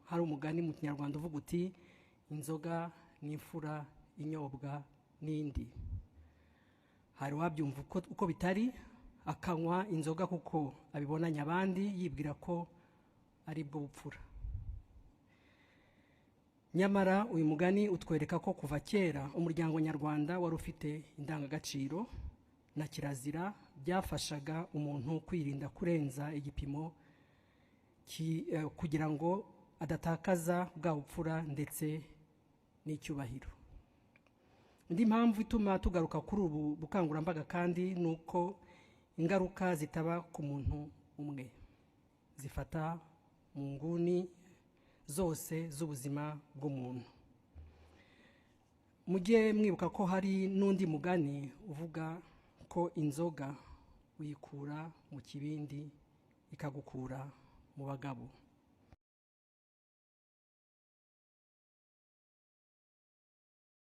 hari umugani mu Kinyarwanda uvuga uti inzoga n'imfura inyobwa n'indi. Hari wabyumva uko bitari, akanywa inzoga kuko abibonanye abandi yibwira ko ari bwo bupfura. Nyamara uyu mugani utwereka ko kuva kera umuryango nyarwanda wari ufite indangagaciro na kirazira byafashaga umuntu kwirinda kurenza igipimo kugira ngo adatakaza bwa bupfura ndetse n'icyubahiro. Indi mpamvu ituma tugaruka kuri ubu bukangurambaga kandi nuko ingaruka zitaba ku muntu umwe, zifata mu nguni zose z'ubuzima bw'umuntu. Mujye mwibuka ko hari n'undi mugani uvuga ko inzoga uyikura mu kibindi ikagukura mu bagabo.